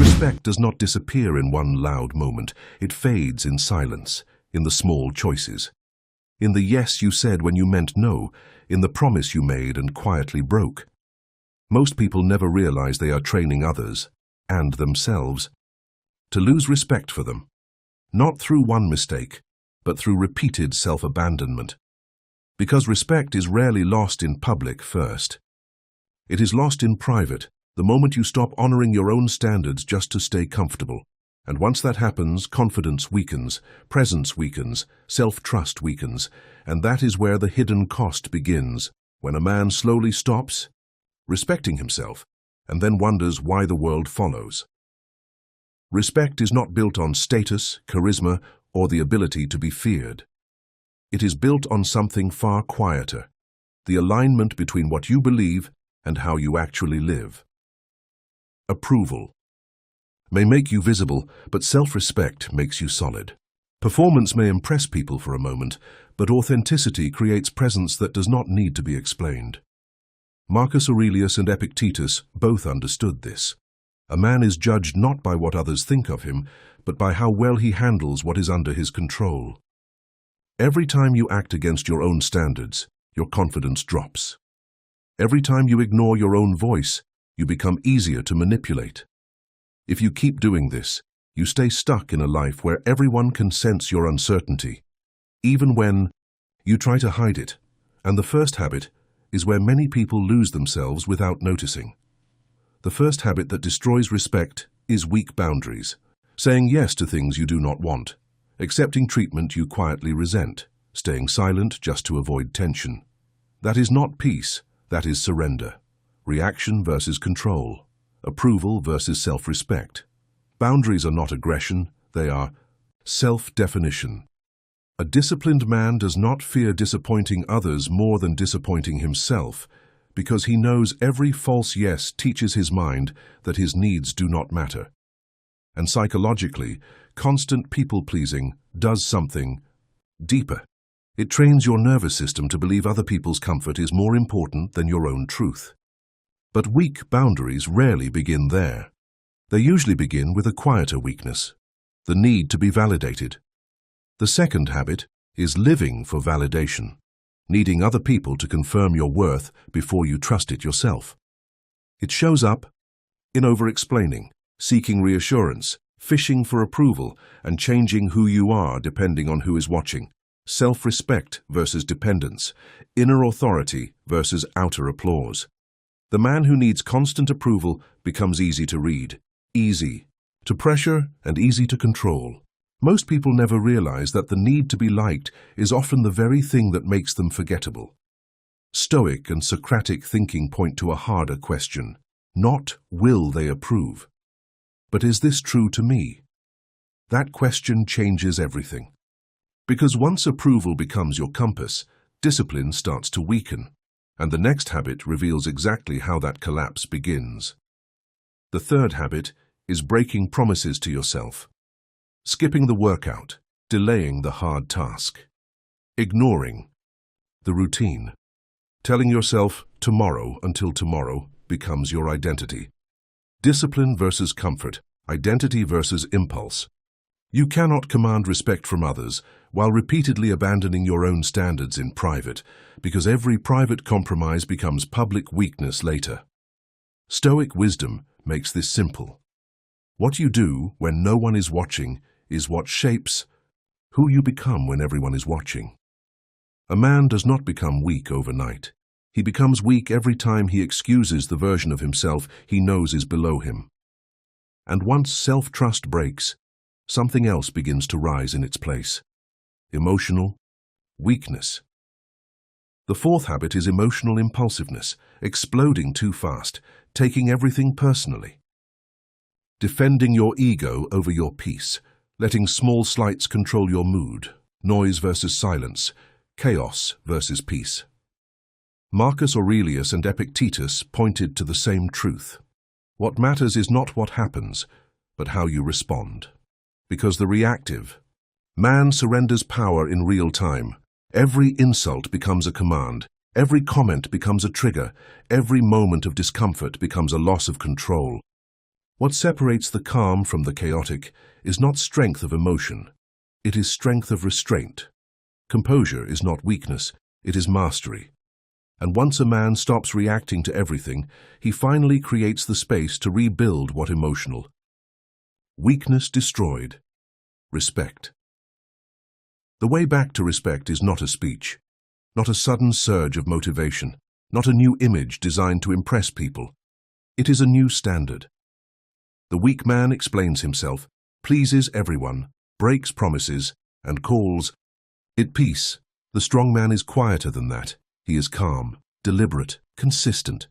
Respect does not disappear in one loud moment. It fades in silence, in the small choices. In the yes you said when you meant no, in the promise you made and quietly broke. Most people never realize they are training others, and themselves, to lose respect for them. Not through one mistake, but through repeated self-abandonment. Because respect is rarely lost in public first. It is lost in private, the moment you stop honoring your own standards just to stay comfortable. And once that happens, confidence weakens, presence weakens, self-trust weakens, and that is where the hidden cost begins, when a man slowly stops respecting himself, and then wonders why the world follows. Respect is not built on status, charisma, or the ability to be feared. It is built on something far quieter, the alignment between what you believe and how you actually live. Approval may make you visible, but self-respect makes you solid. Performance may impress people for a moment, but authenticity creates presence that does not need to be explained. Marcus Aurelius and Epictetus both understood this. A man is judged not by what others think of him, but by how well he handles what is under his control. Every time you act against your own standards, your confidence drops. Every time you ignore your own voice, you become easier to manipulate. If you keep doing this, you stay stuck in a life where everyone can sense your uncertainty, even when you try to hide it. And the first habit is where many people lose themselves without noticing. The first habit that destroys respect is weak boundaries, saying yes to things you do not want, accepting treatment you quietly resent, staying silent just to avoid tension. That is not peace, that is surrender. Reaction versus control. Approval versus self-respect. Boundaries are not aggression, they are self-definition. A disciplined man does not fear disappointing others more than disappointing himself, because he knows every false yes teaches his mind that his needs do not matter. And psychologically, constant people-pleasing does something deeper. It trains your nervous system to believe other people's comfort is more important than your own truth. But weak boundaries rarely begin there. They usually begin with a quieter weakness, the need to be validated. The second habit is living for validation, needing other people to confirm your worth before you trust it yourself. It shows up in over-explaining, seeking reassurance, fishing for approval, and changing who you are depending on who is watching. Self-respect versus dependence, inner authority versus outer applause. The man who needs constant approval becomes easy to read, easy to pressure, and easy to control. Most people never realize that the need to be liked is often the very thing that makes them forgettable. Stoic and Socratic thinking point to a harder question. Not will they approve, but is this true to me? That question changes everything. Because once approval becomes your compass, discipline starts to weaken. And the next habit reveals exactly how that collapse begins. The third habit is breaking promises to yourself. Skipping the workout, delaying the hard task, ignoring the routine. Telling yourself tomorrow until tomorrow becomes your identity. Discipline versus comfort, identity versus impulse. You cannot command respect from others while repeatedly abandoning your own standards in private, because every private compromise becomes public weakness later. Stoic wisdom makes this simple. What you do when no one is watching is what shapes who you become when everyone is watching. A man does not become weak overnight. He becomes weak every time he excuses the version of himself he knows is below him. And once self-trust breaks, something else begins to rise in its place. Emotional weakness. The fourth habit is emotional impulsiveness, exploding too fast, taking everything personally. Defending your ego over your peace, letting small slights control your mood, noise versus silence, chaos versus peace. Marcus Aurelius and Epictetus pointed to the same truth. What matters is not what happens, but how you respond. Because the reactive man surrenders power in real time. Every insult becomes a command. Every comment becomes a trigger. Every moment of discomfort becomes a loss of control. What separates the calm from the chaotic is not strength of emotion, it is strength of restraint. Composure is not weakness, it is mastery. And once a man stops reacting to everything, he finally creates the space to rebuild what emotional. Weakness destroyed. Respect. The way back to respect is not a speech, not a sudden surge of motivation, not a new image designed to impress people. It is a new standard. The weak man explains himself, pleases everyone, breaks promises, and calls it peace. The strong man is quieter than that. He is calm, deliberate, consistent.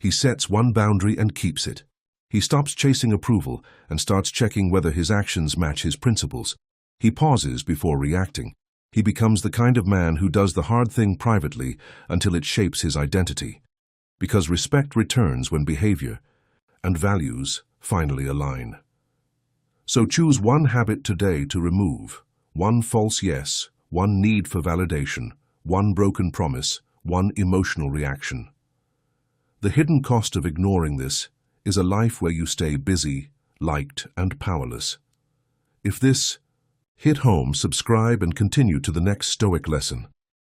He sets one boundary and keeps it. He stops chasing approval and starts checking whether his actions match his principles. He pauses before reacting. He becomes the kind of man who does the hard thing privately until it shapes his identity. Because respect returns when behavior and values finally align. So choose one habit today to remove, one false yes, one need for validation, one broken promise, one emotional reaction. The hidden cost of ignoring this is a life where you stay busy, liked, and powerless. If this hit home, subscribe and continue to the next Stoic lesson.